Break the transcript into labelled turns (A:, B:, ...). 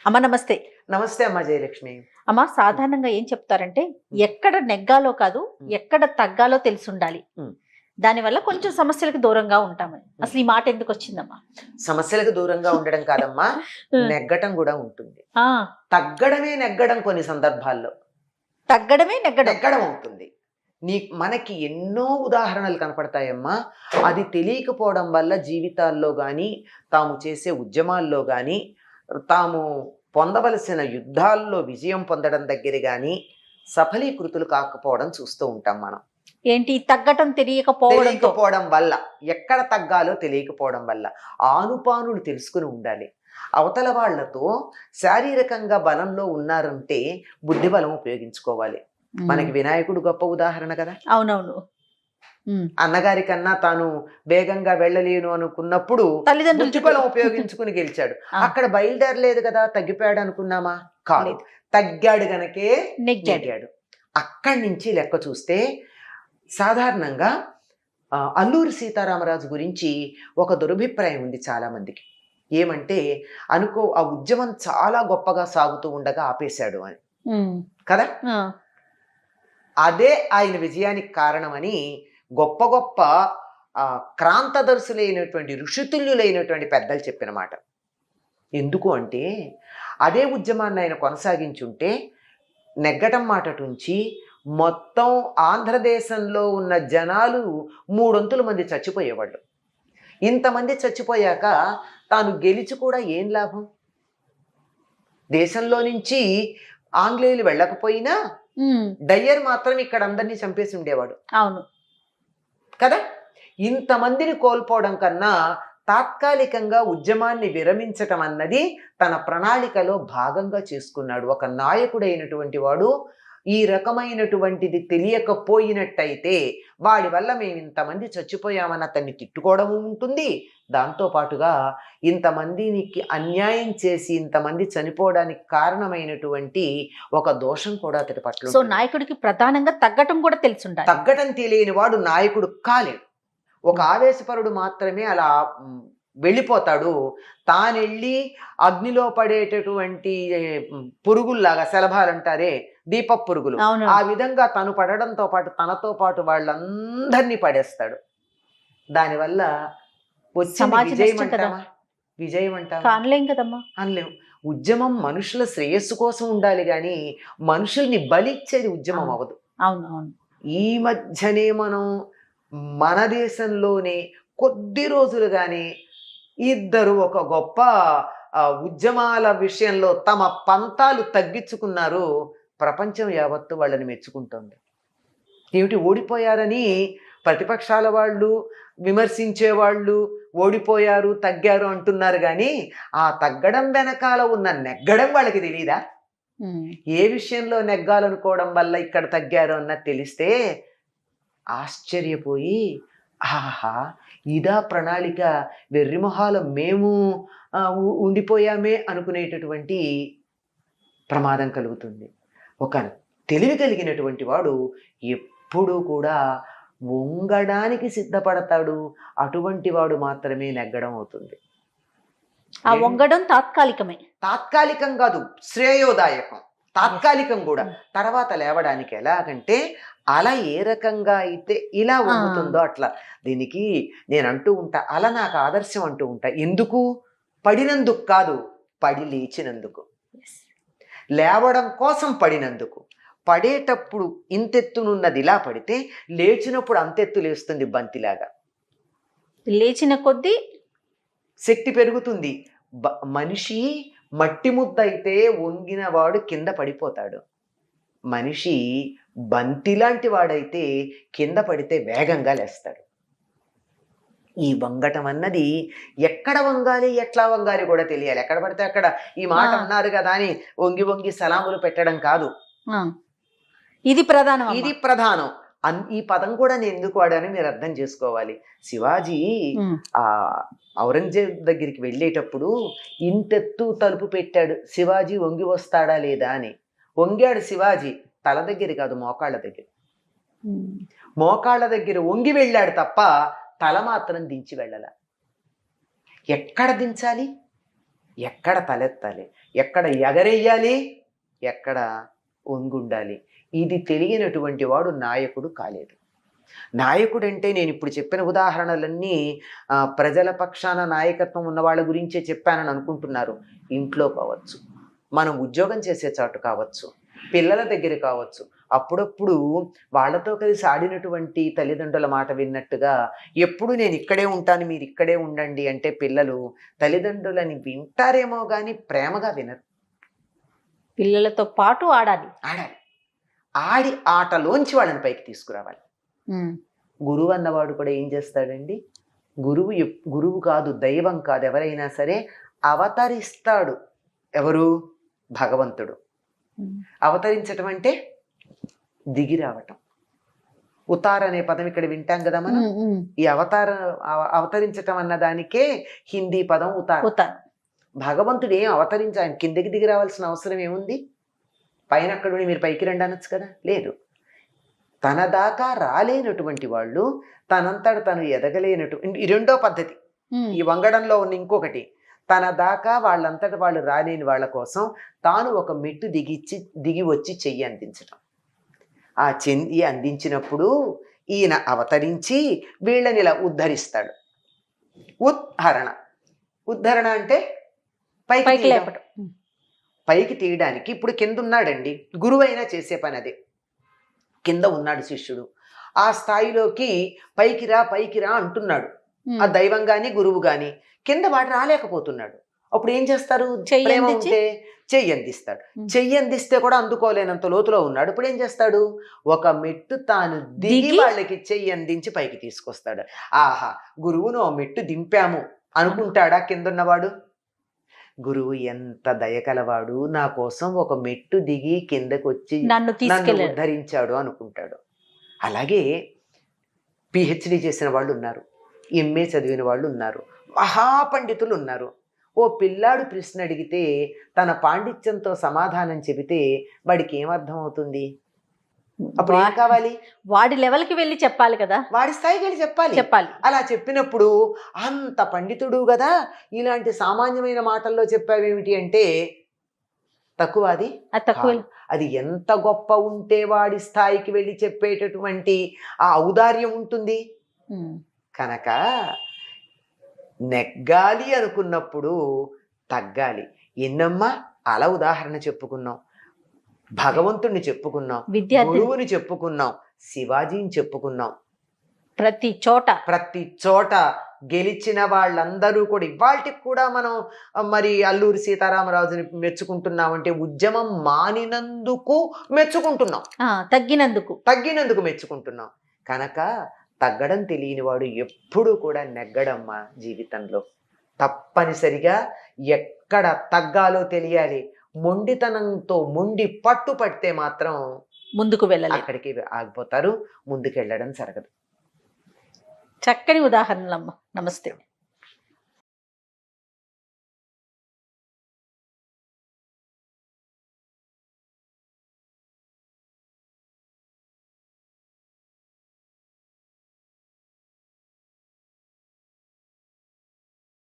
A: అమ్మ నమస్తే.
B: నమస్తే అమ్మా జయలక్ష్మి.
A: అమ్మ సాధారణంగా ఏం చెప్తారంటే ఎక్కడ నెగ్గాలో కాదు ఎక్కడ తగ్గాలో తెలిసుండాలి. దానివల్ల కొంచెం సమస్యలకు దూరంగా ఉంటామని. అసలు ఈ మాట ఎందుకు వచ్చిందమ్మా?
B: సమస్యలకు దూరంగా ఉండడం కాదమ్మా, నెగ్గటం కూడా ఉంటుంది.
A: ఆ
B: తగ్గడమే నెగ్గడం కొన్ని సందర్భాల్లో.
A: తగ్గడమే
B: నెగ్గడం ఉంటుంది. మనకి ఎన్నో ఉదాహరణలు కనపడతాయమ్మా. అది తెలియకపోవడం వల్ల జీవితాల్లో కానీ, తాము చేసే ఉద్యమాల్లో కానీ, తాము పొందవలసిన యుద్ధాల్లో విజయం పొందడం దగ్గర కానీ సఫలీకృతులు కాకపోవడం చూస్తూ ఉంటాం మనం.
A: ఏంటి తగ్గటం తెలియకపోవడం
B: వల్ల, ఎక్కడ తగ్గాలో తెలియకపోవడం వల్ల ఆనుపానులు తెలుసుకుని ఉండాలి. అవతల వాళ్లతో శారీరకంగా బలంలో ఉన్నారంటే బుద్ధి బలం ఉపయోగించుకోవాలి. మనకి వినాయకుడు గొప్ప ఉదాహరణ కదా.
A: అవునవును.
B: అన్నగారి కన్నా తాను వేగంగా వెళ్ళలేను అనుకున్నప్పుడు బుద్ధి బలం ఉపయోగించుకుని గెలిచాడు. అక్కడ బయలుదేరలేదు కదా, తగ్గిపోయాడు అనుకున్నామా? కాదు, తగ్గాడు గనకే నెగ్గాడు. అక్కడి నుంచి లెక్క చూస్తే సాధారణంగా అల్లూరి సీతారామరాజు గురించి ఒక దురభిప్రాయం ఉంది చాలా మందికి. ఏమంటే ఆ ఉద్యమం చాలా గొప్పగా సాగుతూ ఉండగా ఆపేశాడు అని కదా. అదే ఆయన విజయానికి కారణమని గొప్ప గొప్ప క్రాంతదర్శులైనటువంటి ఋషితుల్యులైనటువంటి పెద్దలు చెప్పిన మాట. ఎందుకు అంటే అదే ఉద్యమాన్ని ఆయన కొనసాగించుంటే నెగ్గటం మాటటుంచి మొత్తం ఆంధ్రదేశంలో ఉన్న జనాలు 300 మంది చచ్చిపోయేవాళ్ళు. ఇంతమంది చచ్చిపోయాక తాను గెలిచి కూడా ఏం లాభం? దేశంలో నుంచి ఆంగ్లేయులు వెళ్ళకపోయినా డయ్యర్ మాత్రం ఇక్కడ అందరినీ చంపేసి ఉండేవాడు.
A: అవును
B: కదా. ఇంతమందిని కోల్పోవడం కన్నా తాత్కాలికంగా ఉద్యమాన్ని విరమించటం అన్నది తన ప్రణాళికలో భాగంగా చేసుకున్నాడు. ఒక నాయకుడైనటువంటి వాడు ఈ రకమైనటువంటిది తెలియకపోయినట్టయితే వాడి వల్ల మేము ఇంతమంది చచ్చిపోయామని అతన్ని తిట్టుకోవడం ఉంటుంది. దాంతోపాటుగా ఇంతమందికి అన్యాయం చేసి ఇంతమంది చనిపోవడానికి కారణమైనటువంటి ఒక దోషం కూడా అతడి పట్ల.
A: సో నాయకుడికి ప్రధానంగా తగ్గటం కూడా తెలుసుండాలి.
B: తగ్గటం తెలియని వాడు నాయకుడు కాలేడు. ఒక ఆవేశపరుడు మాత్రమే అలా వెళ్ళిపోతాడు. తానెళ్ళి అగ్నిలో పడేటటువంటి పురుగుల్లాగా, శలభాలు అంటారే, దీప పురుగులు, ఆ విధంగా తను పడడంతో పాటు తనతో పాటు వాళ్ళందరినీ పడేస్తాడు. దానివల్ల వచ్చిన విజయం అంటామా? అనలేం. ఉద్యమం మనుషుల శ్రేయస్సు కోసం ఉండాలి కానీ మనుషుల్ని బలిచ్చేది ఉద్యమం అవ్వదు.
A: అవునవును.
B: ఈ మధ్యనే మనం మన దేశంలోనే కొద్ది రోజులుగానే ఇద్దరు ఒక గొప్ప ఉద్యమాల విషయంలో తమ పంతాలు తగ్గించుకున్నారు. ప్రపంచం యావత్తు వాళ్ళని మెచ్చుకుంటుంది. ఏమిటి, ఓడిపోయారని ప్రతిపక్షాల వాళ్ళు, విమర్శించేవాళ్ళు ఓడిపోయారు, తగ్గారు అంటున్నారు కానీ ఆ తగ్గడం వెనకాల ఉన్న నెగ్గడం వాళ్ళకి తెలియదా? ఏ విషయంలో నెగ్గాలనుకోవడం వల్ల ఇక్కడ తగ్గారు అన్నది తెలిస్తే ఆశ్చర్యపోయి, ఆహా ఇదా ప్రణాళిక, వెర్రిమొహాలు మేము ఉండిపోయామే అనుకునేటటువంటి ప్రమాదం కలుగుతుంది. ఒక తెలివి కలిగినటువంటి వాడు ఎప్పుడూ కూడా వంగడానికి సిద్ధపడతాడు. అటువంటి వాడు మాత్రమే నెగ్గడం అవుతుంది.
A: ఆ వంగడం
B: తాత్కాలికం కాదు, శ్రేయోదాయకం. తాత్కాలికం కూడా. తర్వాత లేవడానికి ఎలాగంటే అలా ఏ రకంగా అయితే ఇలా వంగుతుందో అట్లా. దీనికి నేను అంటూ ఉంటా, అలా నాకు ఆదర్శం అంటూ ఉంటా. ఎందుకు? పడినందుకు కాదు, పడి లేచినందుకు. లేవడం కోసం పడినందుకు. పడేటప్పుడు ఇంతెత్తునున్నది ఇలా పడితే లేచినప్పుడు అంతెత్తు లేస్తుంది బంతిలాగా.
A: లేచిన కొద్దీ
B: శక్తి పెరుగుతుంది. మనిషి మట్టి ముద్ద అయితే వంగిన వాడు కింద పడిపోతాడు. మనిషి బంతి లాంటి వాడైతే కింద పడితే వేగంగా లేస్తాడు. ఈ వంగటం అన్నది ఎక్కడ వంగాలి, ఎట్లా వంగాలి కూడా తెలియాలి. ఎక్కడ పడితే అక్కడ ఈ మాట అన్నారు కదా అని వంగి వంగి సలాములు పెట్టడం కాదు.
A: ఇది
B: ప్రధానం. ఈ పదం కూడా నేను ఎందుకు వాడానని మీరు అర్థం చేసుకోవాలి. శివాజీ ఔరంగజేబ్ దగ్గరికి వెళ్ళేటప్పుడు ఇంతెత్తు తలుపు పెట్టాడు. శివాజీ వంగి వస్తాడా లేదా అని. వంగాడు శివాజీ, తల దగ్గర కాదు, మోకాళ్ళ దగ్గర. మోకాళ్ళ దగ్గర వంగి వెళ్ళాడు తప్ప తల మాత్రం దించి వెళ్ళాల. ఎక్కడ దించాలి? ఎక్కడ తలెత్తాలి, ఎక్కడ ఎగరెయ్యాలి, ఎక్కడ ఒంగుండాలి, ఇది తెలియనటువంటి వాడు నాయకుడు కాలేడు. నాయకుడు అంటే నేను ఇప్పుడు చెప్పిన ఉదాహరణలన్నీ ప్రజల పక్షాన నాయకత్వం ఉన్న వాళ్ళ గురించే చెప్పానని అనుకుంటున్నారు. ఇంట్లో కావచ్చు, మనం ఉద్యోగం చేసే చాటు కావచ్చు, పిల్లల దగ్గర కావచ్చు, అప్పుడప్పుడు వాళ్ళతో కలిసి ఆడినటువంటి తల్లిదండ్రుల మాట విన్నట్టుగా ఎప్పుడు నేను ఇక్కడే ఉంటాను మీరు ఇక్కడే ఉండండి అంటే పిల్లలు తల్లిదండ్రులని వింటారేమో కానీ ప్రేమగా వినరు.
A: పిల్లలతో పాటు ఆడాలి.
B: ఆడి ఆటలోంచి వాళ్ళని పైకి తీసుకురావాలి. గురువు అన్నవాడు కూడా ఏం చేస్తాడండి, గురువు కాదు, దైవం కాదు, ఎవరైనా సరే అవతరిస్తాడు. ఎవరు? భగవంతుడు. అవతరించటం అంటే దిగి రావటం. ఉతార్ అనే పదం ఇక్కడ వింటాం కదా మనం. ఈ అవతరించటం అన్న దానికే హిందీ పదం ఉతార్. భగవంతుడు ఏం అవతరించి ఆయన కిందకి దిగి రావాల్సిన అవసరం ఏముంది? పైన అక్కడ మీరు పైకి రండి అనొచ్చు కదా. లేదు, తన దాకా రాలేనటువంటి వాళ్ళు, తనంతట తను ఎదగలేనటువంటి, ఈ రెండో పద్ధతి. ఈ వంగడంలో ఉన్న ఇంకొకటి, తన దాకా వాళ్ళంతట వాళ్ళు రాలేని వాళ్ళ కోసం తాను ఒక మెట్టు దిగి వచ్చి చెయ్యి అందించటం. ఆ చెయ్యి అందించినప్పుడు ఈయన అవతరించి వీళ్ళని ఇలా ఉద్ధరిస్తాడు. ఉద్ధరణ అంటే పైకి లేపటం. పైకి తీయడానికి ఇప్పుడు కింద ఉన్నాడండి, గురువైనా చేసే పని అదే. కింద ఉన్నాడు శిష్యుడు, ఆ స్థాయిలోకి పైకి రా అంటున్నాడు ఆ దైవం గాని గురువు గాని. కింద వాడు రాలేకపోతున్నాడు. అప్పుడు ఏం చేస్తారు? ప్రేమ ఉంటే చెయ్యి అందిస్తాడు. చెయ్యి అందిస్తే కూడా అందుకోలేనంత లోతులో ఉన్నాడు. ఇప్పుడు ఏం చేస్తాడు? ఒక మెట్టు తాను దిగి వాళ్ళకి చెయ్యి అందించి పైకి తీసుకొస్తాడు. ఆహా, గురువును ఆ మెట్టు దింపాము అనుకుంటాడా కిందున్నవాడు? గురువు ఎంత దయకలవాడు, నా కోసం ఒక మెట్టు దిగి కిందకు వచ్చి నన్ను ఉద్ధరించాడు అనుకుంటాడు. అలాగే పిహెచ్డి చేసిన వాళ్ళు ఉన్నారు, ఎంఏ చదివిన వాళ్ళు ఉన్నారు, మహాపండితులు ఉన్నారు. ఓ పిల్లాడు ప్రశ్న అడిగితే తన పాండిత్యంతో సమాధానం చెబితే వాడికి ఏమర్థం అవుతుంది? అప్పుడు ఏం కావాలి?
A: వాడి లెవెల్కి వెళ్ళి చెప్పాలి కదా, వాడి
B: స్థాయికి వెళ్ళి చెప్పాలి. అలా చెప్పినప్పుడు అంత పండితుడు కదా, ఇలాంటి సామాన్యమైన మాటల్లో చెప్పావేమిటి అంటే తక్కువ. అది ఎంత గొప్ప ఉంటే వాడి స్థాయికి వెళ్ళి చెప్పేటటువంటి ఆ ఔదార్యం ఉంటుంది. కనుక నెగ్గాలి అనుకున్నప్పుడు తగ్గాలి. ఎన్నమ్మా అలా ఉదాహరణ చెప్పుకున్నాం, భగవంతుణ్ణి చెప్పుకున్నాం, గురువుని చెప్పుకున్నాం, శివాజీని చెప్పుకున్నాం.
A: ప్రతి చోట
B: గెలిచిన వాళ్ళందరూ కూడా ఇవాళకి కూడా మనం మరి అల్లూరి సీతారామరాజుని మెచ్చుకుంటున్నామంటే ఉద్యమం మానినందుకు మెచ్చుకుంటున్నాం, తగ్గినందుకు మెచ్చుకుంటున్నాం. కనుక తగ్గడం తెలియని వాడు ఎప్పుడు కూడా నెగ్గడమ్మా జీవితంలో. తప్పనిసరిగా ఎక్కడ తగ్గాలో తెలియాలి. మొండితనంతో పట్టు పడితే మాత్రం
A: ముందుకు వెళ్ళాలి,
B: అక్కడికి ఆగిపోతారు, ముందుకు వెళ్ళడం జరగదు.
A: చక్కని ఉదాహరణలమ్మ. నమస్తే.